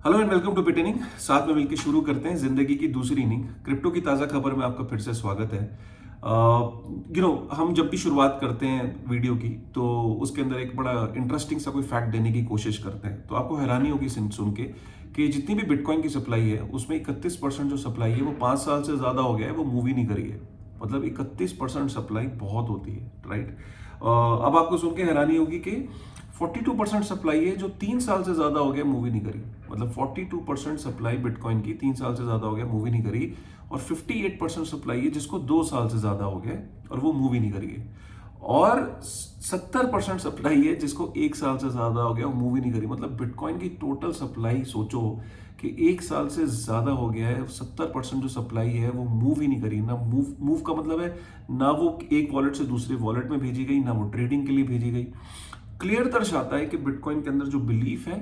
Hello and welcome two bit inning. साथ में मिलकर शुरू करते हैं जिंदगी की दूसरी इनिंग। क्रिप्टो की ताज़ा खबर में आपका फिर से स्वागत है। हम जब भी शुरुआत करते हैं वीडियो की तो उसके अंदर एक बड़ा इंटरेस्टिंग सा कोई फैक्ट देने की कोशिश करते हैं, तो आपको हैरानी होगी सुन के कि जितनी भी बिटकॉइन की सप्लाई है उसमें 31% जो सप्लाई है वो 5 साल से ज़्यादा हो गया है, वो मूव ही नहीं करी है। मतलब 31% सप्लाई बहुत होती है, राइट। अब आपको सुन के हैरानी होगी कि 42% सप्लाई है जो 3 साल से ज्यादा हो गया मूवी नहीं करी। मतलब 42% सप्लाई बिटकॉइन की 3 साल से ज्यादा हो गया मूवी नहीं करी, और 58% सप्लाई है जिसको 2 साल से ज्यादा हो गया और वो मूवी नहीं करी है, और 70% सप्लाई है जिसको 1 साल से ज्यादा हो गया वो मूवी नहीं करी। मतलब बिटकॉइन की टोटल सप्लाई सोचो कि 1 साल से ज्यादा हो गया है, 70% जो सप्लाई है वो मूव ही नहीं करी। ना मूव का मतलब है ना वो एक वॉलेट से दूसरे वॉलेट में भेजी गई, ना वो ट्रेडिंग के लिए भेजी गई। क्लियर दर्शाता है कि बिटकॉइन के अंदर जो बिलीफ है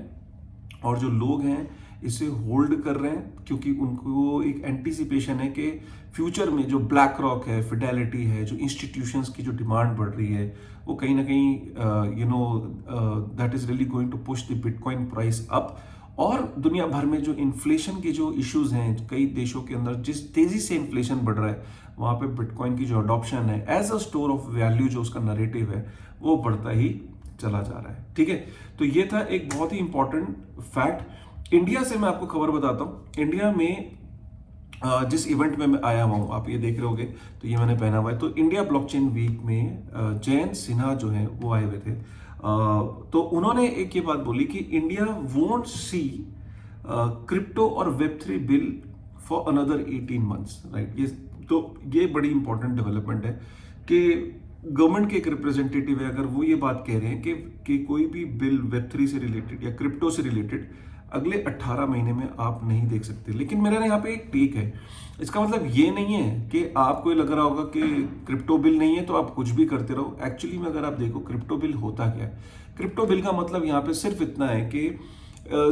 और जो लोग हैं इसे होल्ड कर रहे हैं, क्योंकि उनको एक एंटीसिपेशन है कि फ्यूचर में जो ब्लैक रॉक है, फिडेलिटी है, जो इंस्टीट्यूशंस की जो डिमांड बढ़ रही है वो कहीं ना कहीं that is really going to push the bitcoin price up. और दुनिया भर में जो इन्फ्लेशन की जो इश्यूज हैं, कई देशों के अंदर जिस तेजी से इन्फ्लेशन बढ़ रहा है वहां पे बिटकॉइन की जो अडॉप्शन है as a store of value, जो उसका नरेटिव है वो बढ़ता ही चला जा रहा है। ठीक है, तो ये था एक बहुत ही इंपॉर्टेंट फैक्ट। इंडिया से मैं आपको खबर बताता हूं। इंडिया में जिस इवेंट में मैं आया हुआ हूं, आप ये देख रहे होगे तो ये मैंने पहना हुआ है। तो इंडिया ब्लॉकचेन वीक में जयंत सिन्हा जो है वो आए हुए थे। तो उन्होंने एक ये बात बोली कि इंडिया वोंट सी क्रिप्टो और Web3 bill for another 18 months, right. ये बड़ी इंपॉर्टेंट डेवलपमेंट है कि गवर्नमेंट के एक रिप्रेजेंटेटिव है, अगर वो ये बात कह रहे हैं कि कोई भी बिल वेब3 से रिलेटेड या क्रिप्टो से रिलेटेड अगले 18 महीने में आप नहीं देख सकते। लेकिन मेरा यहाँ पे एक टेक है, इसका मतलब ये नहीं है कि आपको ये लग रहा होगा कि क्रिप्टो बिल नहीं है तो आप कुछ भी करते रहो। एक्चुअली में अगर आप देखो क्रिप्टो बिल होता क्या है, क्रिप्टो बिल का मतलब यहाँ पे सिर्फ इतना है कि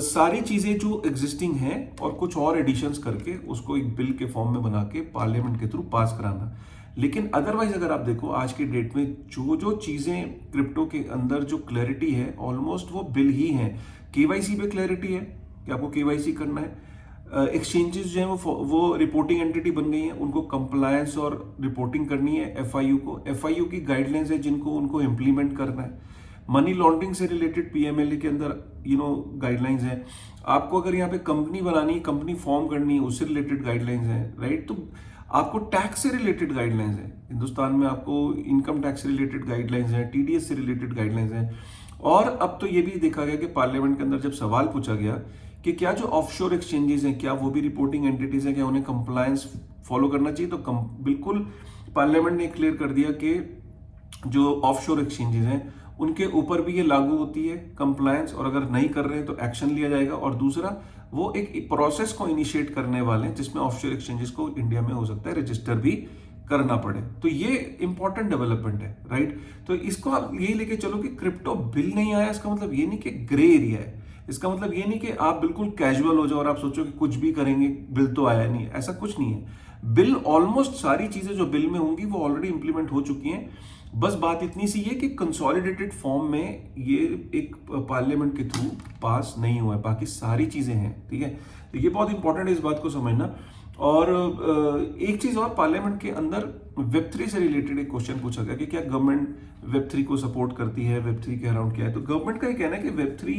सारी चीजें जो एग्जिस्टिंग हैं और कुछ और एडिशंस करके उसको एक बिल के फॉर्म में बना के पार्लियामेंट के थ्रू पास कराना। लेकिन अदरवाइज अगर आप देखो आज के डेट में जो जो चीजें क्रिप्टो के अंदर जो क्लैरिटी है ऑलमोस्ट वो बिल ही है। केवाईसी पे क्लैरिटी है कि आपको केवाईसी करना है। एक्सचेंजेस जो है वो रिपोर्टिंग एंटिटी बन गई हैं, उनको कंप्लायंस और रिपोर्टिंग करनी है एफआईयू की गाइडलाइंस है जिनको उनको इम्प्लीमेंट करना है। मनी लॉन्ड्रिंग से रिलेटेड पीएमएलए के अंदर गाइडलाइंस है। आपको अगर यहाँ पे कंपनी बनानी, कंपनी फॉर्म करनी है, उससे रिलेटेड गाइडलाइंस है, राइट। तो आपको टैक्स से रिलेटेड गाइडलाइंस है, हिंदुस्तान में आपको इनकम टैक्स से रिलेटेड गाइडलाइंस है, टीडीएस से रिलेटेड गाइडलाइंस है। और अब तो ये भी देखा गया कि पार्लियामेंट के अंदर जब सवाल पूछा गया कि क्या जो ऑफशोर एक्सचेंजेस हैं क्या वो भी रिपोर्टिंग एंटिटीज हैं, क्या उन्हें कंप्लायंस फॉलो करना चाहिए, तो बिल्कुल पार्लियामेंट ने क्लियर कर दिया कि जो ऑफशोर एक्सचेंजेस हैं उनके ऊपर भी ये लागू होती है कंप्लायंस, और अगर नहीं कर रहे हैं तो एक्शन लिया जाएगा। और दूसरा वो एक प्रोसेस को इनिशिएट करने वाले हैं जिसमें ऑफशोर एक्सचेंजेस को इंडिया में हो सकता है रजिस्टर भी करना पड़े। तो ये इंपॉर्टेंट डेवलपमेंट है, राइट। तो इसको आप यही लेके चलो कि क्रिप्टो बिल नहीं आया, इसका मतलब ये नहीं कि ग्रे एरिया है, इसका मतलब ये नहीं कि आप बिल्कुल कैजुअल हो जाओ और आप सोचो कि कुछ भी करेंगे, बिल तो आया नहीं, ऐसा कुछ नहीं है। बिल ऑलमोस्ट सारी चीजें जो बिल में होंगी वो ऑलरेडी इंप्लीमेंट हो चुकी हैं। बस बात इतनी सी है कि कंसोलिडेटेड फॉर्म में ये एक पार्लियामेंट के थ्रू पास नहीं हुआ है, बाकी सारी चीजें हैं, ठीक है। तो ये बहुत इंपॉर्टेंट है इस बात को समझना। और एक चीज और, पार्लियामेंट के अंदर वेब3 से रिलेटेड एक क्वेश्चन पूछा गया कि क्या गवर्नमेंट वेब3 को सपोर्ट करती है, वेब3 के अराउंड क्या है। तो गवर्नमेंट का ये कहना है कि वेब3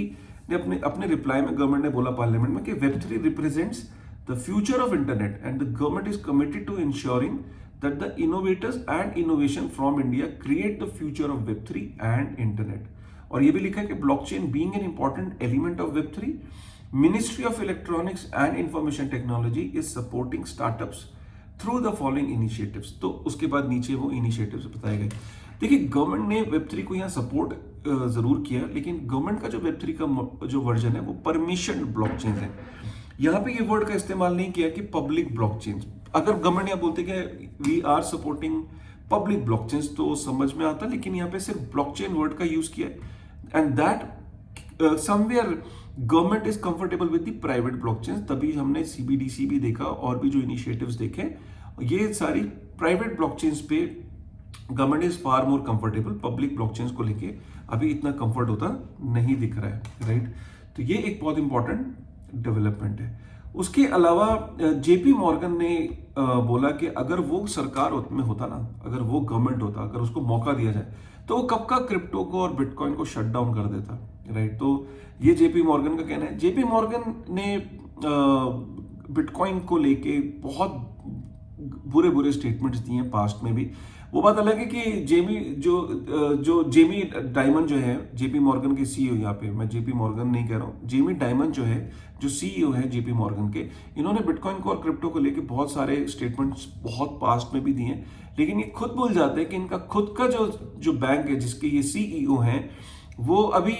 ने अपने अपने रिप्लाई में गवर्नमेंट ने बोला पार्लियामेंट में कि Web3 represents the future of internet and the government is committed to ensuring that the innovators and innovation from India create the future of Web3 and Internet। और ये भी लिखा है कि blockchain being an important element of Web3, Ministry of Electronics and Information Technology is supporting startups through the following initiatives। तो उसके बाद नीचे वो इनिशिएटिव्स बताए गए। देखिए गवर्नमेंट ने Web3 को यहाँ सपोर्ट जरूर किया, लेकिन गवर्नमेंट का जो Web3 का जो वर्जन है वो परमिशन ब्लॉकचेन है। यहाँ पे ये वर्ड का इस्तेमाल नहीं किया कि पब्लिक ब्लॉकचेन। अगर गवर्नमेंट यहाँ बोलते कि we are supporting public blockchains तो समझ में आता, लेकिन यहाँ पे सिर्फ ब्लॉकचेन वर्ड का यूज किया है। And that somewhere government is comfortable with the private blockchains. तभी हमने सीबीडीसी भी देखा और भी जो इनिशिएटिव्स देखे, ये सारी प्राइवेट ब्लॉकचेन्स पे government is far more comfortable. Public blockchains को लेके अभी इतना कंफर्ट होता नहीं दिख रहा है, राइट। तो ये एक बहुत इंपॉर्टेंट डेवलपमेंट है। उसके अलावा जेपी मॉर्गन ने बोला कि अगर वो सरकार में होता ना, अगर वो गवर्नमेंट होता, अगर उसको मौका दिया जाए तो वो कब का क्रिप्टो को और बिटकॉइन को शट डाउन कर देता, राइट। तो ये जेपी मॉर्गन का कहना है। जेपी मॉर्गन ने बिटकॉइन को लेके बहुत बुरे बुरे स्टेटमेंट्स दिए हैं पास्ट में भी। वो बात अलग है कि जो जेमी डायमंड जो है, जेपी मॉर्गन के सीईओ, यहाँ पे मैं जेपी मॉर्गन नहीं कह रहा हूँ, जेमी डायमंड जो है, जो सीईओ है जेपी मॉर्गन के, इन्होंने बिटकॉइन को और क्रिप्टो को लेके बहुत सारे स्टेटमेंट्स बहुत पास्ट में भी दिए हैं। लेकिन ये खुद भूल जाते हैं कि इनका खुद का जो बैंक है जिसके ये सीईओ हैं, वो अभी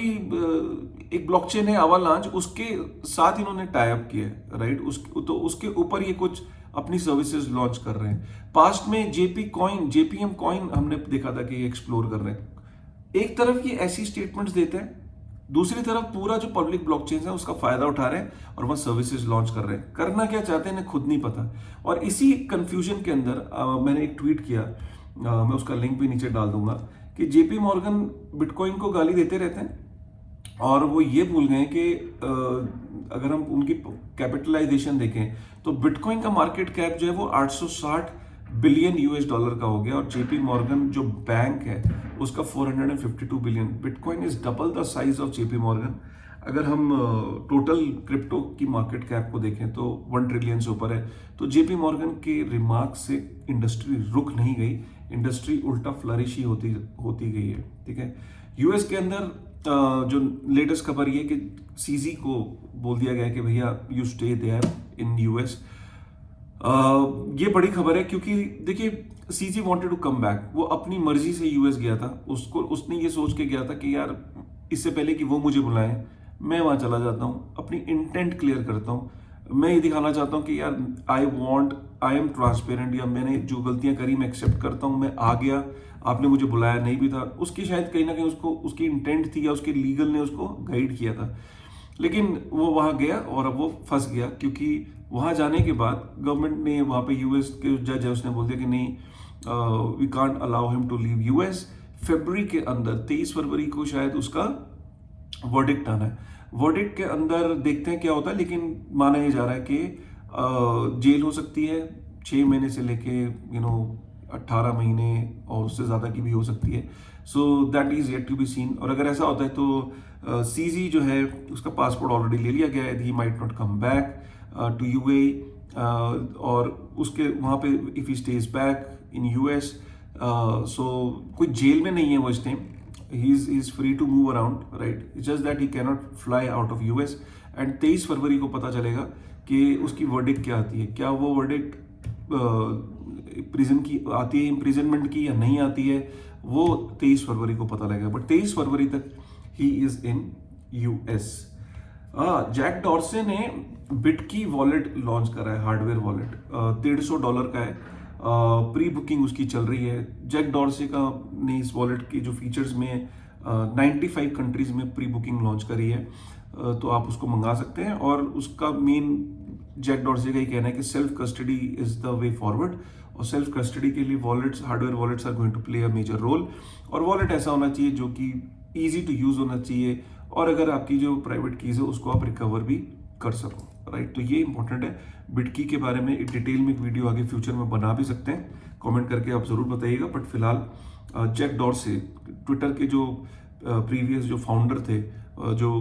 एक ब्लॉकचेन है अवालांच, उसके साथ इन्होंने टाई अप किया है, राइट। तो उसके ऊपर ये कुछ अपनी सर्विसेज लॉन्च कर रहे हैं। पास्ट में जेपीएम कॉइन हमने देखा था कि एक्सप्लोर कर रहे हैं। एक तरफ ये ऐसी स्टेटमेंट्स देते हैं, दूसरी तरफ पूरा जो पब्लिक ब्लॉकचेन है उसका फायदा उठा रहे हैं और वह सर्विसेज लॉन्च कर रहे हैं। करना क्या चाहते हैं इन्हें खुद नहीं पता। और इसी कंफ्यूजन के अंदर मैंने एक ट्वीट किया, मैं उसका लिंक भी नीचे डाल दूंगा, कि जेपी मॉर्गन बिटकॉइन को गाली देते रहते हैं और वो ये भूल गए कि अगर हम उनकी कैपिटलाइजेशन देखें तो बिटकॉइन का मार्केट कैप जो है वो 860 बिलियन यूएस डॉलर का हो गया, और जेपी मॉर्गन जो बैंक है उसका 452 billion. Bitcoin is double the size of JP Morgan. अगर हम टोटल क्रिप्टो की मार्केट कैप को देखें तो 1 ट्रिलियन से ऊपर है। तो जेपी मॉर्गन के रिमार्क से इंडस्ट्री रुक नहीं गई, इंडस्ट्री उल्टा फ्लरिश ही होती गई है, ठीक है। यूएस के अंदर जो लेटेस्ट खबर ये कि सीजी को बोल दिया गया कि भैया you stay there in US. ये बड़ी खबर है क्योंकि देखिए CZ wanted to come back, वो अपनी मर्जी से यूएस गया था। उसने ये सोच के गया था कि यार इससे पहले कि वो मुझे बुलाएं मैं वहां चला जाता हूँ, अपनी इंटेंट क्लियर करता हूँ। मैं ये दिखाना चाहता हूँ कि यार आई एम ट्रांसपेरेंट, या मैंने जो गलतियां करी मैं एक्सेप्ट करता हूँ, मैं आ गया, आपने मुझे बुलाया नहीं भी था। उसकी शायद कहीं ना कहीं उसको उसकी इंटेंट थी या उसके लीगल ने उसको गाइड किया था, लेकिन वो वहां गया और अब वो फंस गया क्योंकि वहां जाने के बाद गवर्नमेंट ने, वहां पे यूएस के जज है उसने बोल दिया कि नहीं, we can't allow him to leave US. फरवरी के अंदर 23 फरवरी को शायद उसका वर्डिक्ट आना है। वर्डिक्ट के अंदर देखते हैं क्या होता है, लेकिन माना ये जा रहा है कि जेल हो सकती है 6 महीने से लेके 18 महीने और उससे ज़्यादा की भी हो सकती है। So that is yet to be seen. और अगर ऐसा होता है तो सीजी जो है उसका पासपोर्ट ऑलरेडी ले लिया गया है, he might not come back to UAE, और उसके वहाँ पे if he stays back in US, so कोई जेल में नहीं है वो इस time, he is free to move around, right? It's just that he cannot fly out of US। and 23 फरवरी को पता चलेगा कि उसकी वर्डिक्ट क्या आती है, क्या वो वर्डिक्ट प्रिजन की आती है, इम्प्रिजनमेंट की, या नहीं आती है, वो 23 फरवरी को पता लगेगा। बट 23 फरवरी तक he is in US. Jack Dorsey ने बिट की वॉलेट लॉन्च करा है, हार्डवेयर वॉलेट, $150 का है, प्री बुकिंग उसकी चल रही है। जैक डॉर्से का ने इस वॉलेट की जो फीचर्स में 95 कंट्रीज में प्री बुकिंग लॉन्च करी है, तो आप उसको मंगा सकते हैं। और उसका मेन जैक डॉर्से का ही कहना है कि self custody is the way forward, और सेल्फ कस्टडी के लिए wallets, hardware wallets are going to play a major role. और वॉलेट ऐसा होना चाहिए जो कि ईजी टू यूज होना चाहिए, और अगर आपकी जो प्राइवेट कीज है उसको आप रिकवर भी कर सको, राइट। तो ये इंपॉर्टेंट है। बिटकी के बारे में डिटेल में एक वीडियो आगे फ्यूचर में बना भी सकते हैं, कमेंट करके आप जरूर बताइएगा। बट फिलहाल जैक डॉर्से, ट्विटर के जो प्रीवियस जो फाउंडर थे, जो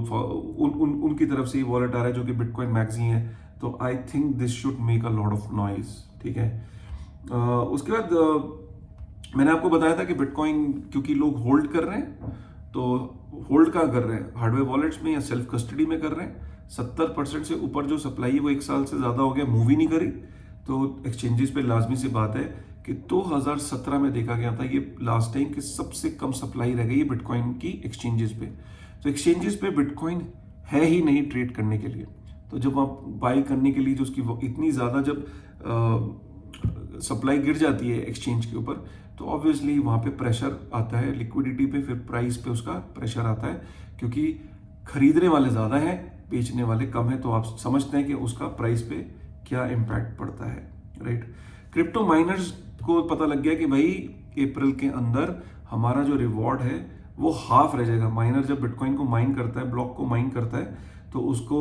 उनकी तरफ से ये वॉलेट आ रहा है जो कि बिटकॉइन मैगजीन है, तो I think this should make a lot of noise, ठीक है। उसके बाद मैंने आपको बताया था कि बिटकॉइन क्योंकि लोग होल्ड कर रहे हैं, तो होल्ड कहाँ कर रहे हैं, हार्डवेयर वॉलेट्स में या सेल्फ कस्टडी में कर रहे हैं। 70% से ऊपर जो सप्लाई है वो 1 साल से ज़्यादा हो गया, मूव ही नहीं करी। तो एक्सचेंजेस पे लाजमी सी बात है कि 2017 में देखा गया था ये लास्ट टाइम कि सबसे कम सप्लाई रह गई है बिटकॉइन की एक्सचेंजेस पे। तो एक्सचेंजेस पे बिटकॉइन है ही नहीं ट्रेड करने के लिए। तो जब आप बाई करने के लिए जो उसकी इतनी ज़्यादा जब सप्लाई गिर जाती है एक्सचेंज के ऊपर, तो ऑब्वियसली वहाँ पे प्रेशर आता है लिक्विडिटी पे, फिर प्राइस पे उसका प्रेशर आता है, क्योंकि खरीदने वाले ज़्यादा हैं, बेचने वाले कम है। तो आप समझते हैं कि उसका प्राइस पे क्या इम्पैक्ट पड़ता है, राइट। क्रिप्टो माइनर्स को पता लग गया कि भाई अप्रैल के अंदर हमारा जो रिवॉर्ड है वो हाफ रह जाएगा। माइनर जब बिटकॉइन को माइन करता है, ब्लॉक को माइन करता है, तो उसको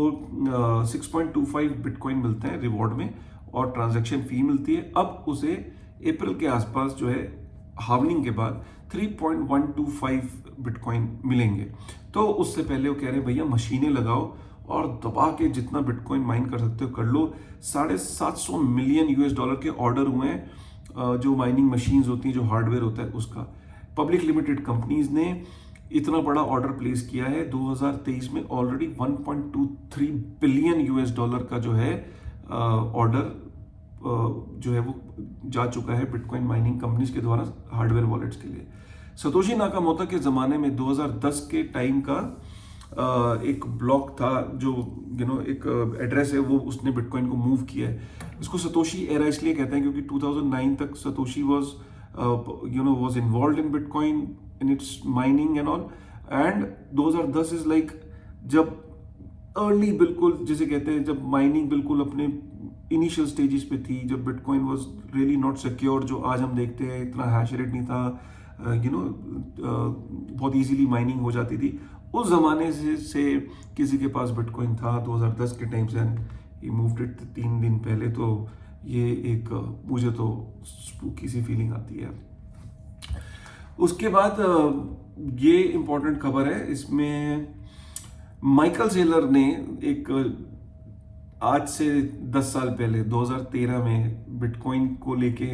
6.25 बिटकॉइन मिलते हैं रिवॉर्ड में और ट्रांजैक्शन फी मिलती है। अब उसे अप्रैल के आसपास जो है हार्वनिंग के बाद 3.125 बिटकॉइन मिलेंगे। तो उससे पहले वो कह रहे हैं भैया मशीनें लगाओ और दबा के जितना बिटकॉइन माइन कर सकते हो कर लो। $750 मिलियन के ऑर्डर हुए हैं जो माइनिंग मशीन्स होती हैं, जो हार्डवेयर होता है उसका। पब्लिक लिमिटेड कंपनीज ने इतना बड़ा ऑर्डर प्लेस किया है 2023 में। ऑलरेडी 1.23 बिलियन का जो है ऑर्डर जो है वो जा चुका है बिटकॉइन माइनिंग कंपनीज के द्वारा हार्डवेयर वॉलेट्स के लिए। सतोशी नाकामोटो के ज़माने में 2010 के टाइम का एक ब्लॉक था जो एक एड्रेस है, वो उसने बिटकॉइन को मूव किया है। इसको सतोशी एरा इसलिए कहते हैं क्योंकि 2009 तक Satoshi was involved in Bitcoin in its mining and all, and 2010 is like जब अर्ली बिल्कुल जिसे कहते हैं जब माइनिंग बिल्कुल अपने इनिशियल स्टेजेस पे थी, जब bitcoin was really not secure, जो आज हम देखते हैं इतना हैश रेट नहीं था, बहुत इजीली माइनिंग हो जाती थी। उस जमाने से किसी के पास बिटकॉइन था 2010 के टाइम से, ही मूव्ड इट 3 दिन पहले। तो ये एक मुझे तो स्पूकी सी फीलिंग आती है। उसके बाद ये इंपॉर्टेंट खबर है, इसमें माइकल सेलर ने एक आज से 10 साल पहले 2013 में बिटकॉइन को लेके,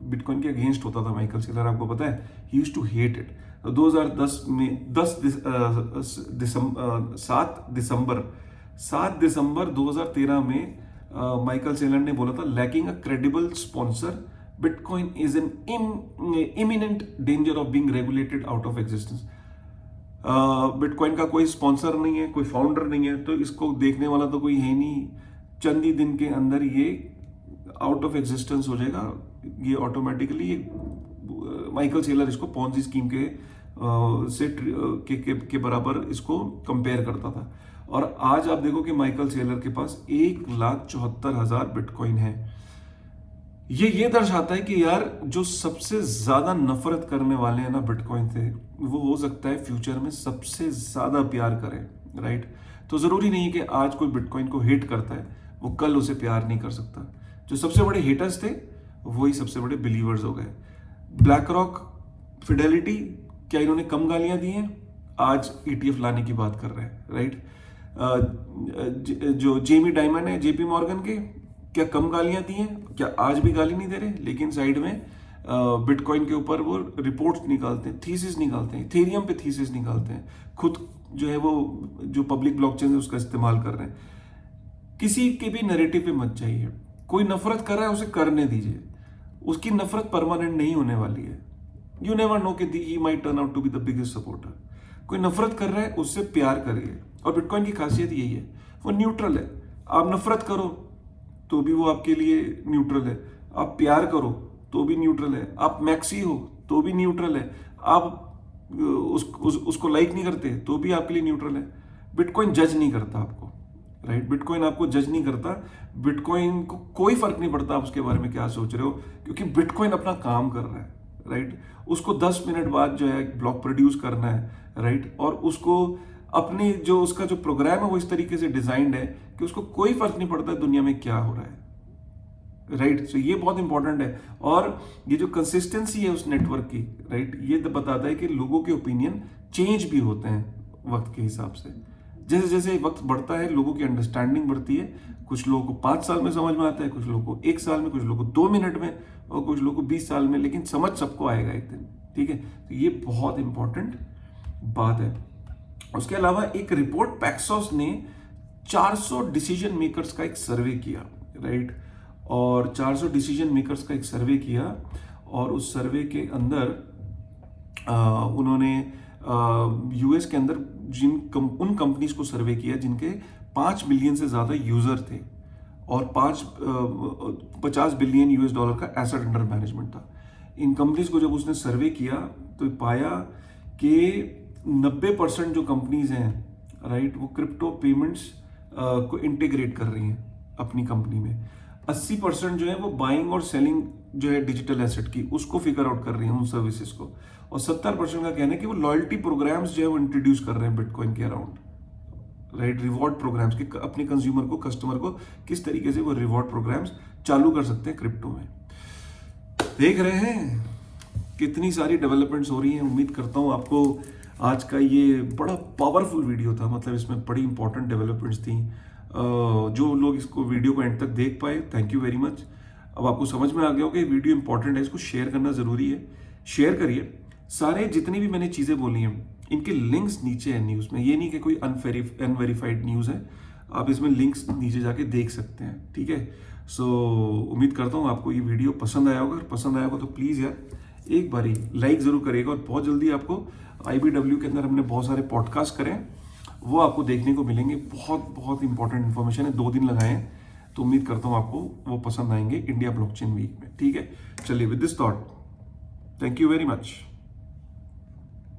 बिटकॉइन के अगेंस्ट होता था माइकल सेलर, आपको पता है, he used to hate it. 2010 में 7 दिसंबर 2013 में माइकल सेलर ने बोला था, lacking a credible sponsor bitcoin is an imminent danger of being regulated out of existence. Bitcoin का कोई स्पॉन्सर नहीं है, कोई फाउंडर नहीं है, तो इसको देखने वाला तो कोई है नहीं। चंद ही दिन के अंदर ये आउट ऑफ एग्जिस्टेंस हो जाएगा, ये ऑटोमेटिकली। माइकल सेलर इसको पॉन्जी स्कीम के बराबर इसको कंपेयर करता था। और आज आप देखो कि माइकल सेलर के पास 1,74,000 बिटकॉइन है। ये दर्शाता है कि यार जो सबसे ज्यादा नफरत करने वाले हैं ना बिटकॉइन से, वो हो सकता है फ्यूचर में सबसे ज्यादा प्यार करें, राइट। तो जरूरी नहीं कि आज कोई बिटकॉइन को हेट करता है वो कल उसे प्यार नहीं कर सकता। जो सबसे बड़े हेटर्स थे वही सबसे बड़े बिलीवर्स हो गए। ब्लैक रॉक, फिडेलिटी, क्या इन्होंने कम गालियां दी हैं? आज ETF लाने की बात कर रहे हैं, राइट। जो जेमी डायमंड है जेपी मॉर्गन के, क्या कम गालियां दी हैं? क्या आज भी गाली नहीं दे रहे? लेकिन साइड में बिटकॉइन के ऊपर वो रिपोर्ट्स निकालते हैं, थीसिस निकालते हैं, इथेरियम पे थीसिस निकालते हैं, खुद जो है वो जो पब्लिक ब्लॉकचेन है उसका इस्तेमाल कर रहे हैं। किसी के भी नैरेटिव पे मत जाइए। कोई नफरत कर रहा है उसे करने दीजिए, उसकी नफरत परमानेंट नहीं होने वाली है। यू नेवर नो कि he might turn out to be the biggest supporter. कोई नफरत कर रहा है उससे प्यार करिए, और बिटकॉइन की खासियत यही है, वो न्यूट्रल है। आप नफरत करो तो भी वो आपके लिए न्यूट्रल है, आप प्यार करो तो भी न्यूट्रल है, आप मैक्सी हो तो भी न्यूट्रल है, आप उसको लाइक नहीं करते तो भी आपके लिए न्यूट्रल है। बिटकॉइन जज नहीं करता आपको, राइट। बिटकॉइन आपको जज नहीं करता। बिटकॉइन को कोई फर्क नहीं पड़ता आप उसके बारे में क्या सोच रहे हो, क्योंकि बिटकॉइन अपना काम कर रहा है, राइट। उसको 10 मिनट बाद जो है ब्लॉक प्रोड्यूस करना है, राइट। और उसको अपनी जो उसका जो प्रोग्राम है वो इस तरीके से डिजाइंड है कि उसको कोई फर्क नहीं पड़ता दुनिया में क्या हो रहा है, राइट। सो ये बहुत इंपॉर्टेंट है। और ये जो कंसिस्टेंसी है उस नेटवर्क की, राइट, ये तो बताता है कि लोगों के ओपिनियन चेंज भी होते हैं वक्त के हिसाब से। जैसे जैसे वक्त बढ़ता है लोगों की अंडरस्टैंडिंग बढ़ती है। कुछ लोगों को 5 साल में समझ में आता है, कुछ लोगों को 1 साल में, कुछ लोगों को 2 मिनट में, और कुछ लोगों को 20 साल में, लेकिन समझ सबको आएगा एक दिन, ठीक है। तो ये बहुत इंपॉर्टेंट बात है। उसके अलावा एक रिपोर्ट पैक्सॉस ने 400 डिसीजन मेकर्स का एक सर्वे किया, राइट। और 400 डिसीजन मेकर्स का एक सर्वे किया, और उस सर्वे के अंदर उन्होंने यूएस के अंदर उन कंपनीज को सर्वे किया जिनके 5 बिलियन से ज्यादा यूजर थे और 50 बिलियन $US का एसेट अंडर मैनेजमेंट था। इन कंपनीज को जब उसने सर्वे किया तो पाया कि 90% जो कंपनीज हैं, राइट, वो क्रिप्टो पेमेंट्स को इंटीग्रेट कर रही हैं अपनी कंपनी में। 80% जो है वो बाइंग और सेलिंग जो है डिजिटल एसेट की, उसको फिगर आउट कर रही हैं, उन सर्विसेज को। और 70% का कहना है कि वो लॉयल्टी प्रोग्राम्स जो है वो इंट्रोड्यूस कर रहे हैं बिटकॉइन के अराउंड, राइट, रिवॉर्ड प्रोग्राम्स के अपने कंज्यूमर को, कस्टमर को किस तरीके से वो रिवॉर्ड प्रोग्राम्स चालू कर सकते हैं क्रिप्टो में। देख रहे हैं कितनी सारी डेवलपमेंट्स हो रही हैं। उम्मीद करता हूँ आपको आज का ये बड़ा पावरफुल वीडियो था, मतलब इसमें बड़ी इंपॉर्टेंट डेवलपमेंट्स थी। जो लोग इसको वीडियो को एंड तक देख पाए, थैंक यू वेरी मच। अब आपको समझ में आ गया होगा कि वीडियो इंपॉर्टेंट है, इसको शेयर करना जरूरी है। शेयर करिए। सारे जितनी भी मैंने चीज़ें बोली हैं इनके लिंक्स नीचे है न्यूज़ में, ये नहीं कि कोई अनवेरीफाइड न्यूज़ है, आप इसमें लिंक्स नीचे जाके देख सकते हैं, ठीक है। सो उम्मीद करता हूँ आपको ये वीडियो पसंद आया होगा। पसंद आया होगा तो प्लीज़ यार एक बारी लाइक ज़रूर करिएगा। और बहुत जल्दी आपको IBW के अंदर हमने बहुत सारे पॉडकास्ट करें, वो आपको देखने को मिलेंगे। बहुत बहुत इंपॉर्टेंट इन्फॉर्मेशन है, 2 दिन लगाए हैं, तो उम्मीद करता हूँ आपको वो पसंद आएंगे इंडिया ब्लॉकचेन वीक में, ठीक है। चलिए with this thought, thank you very much.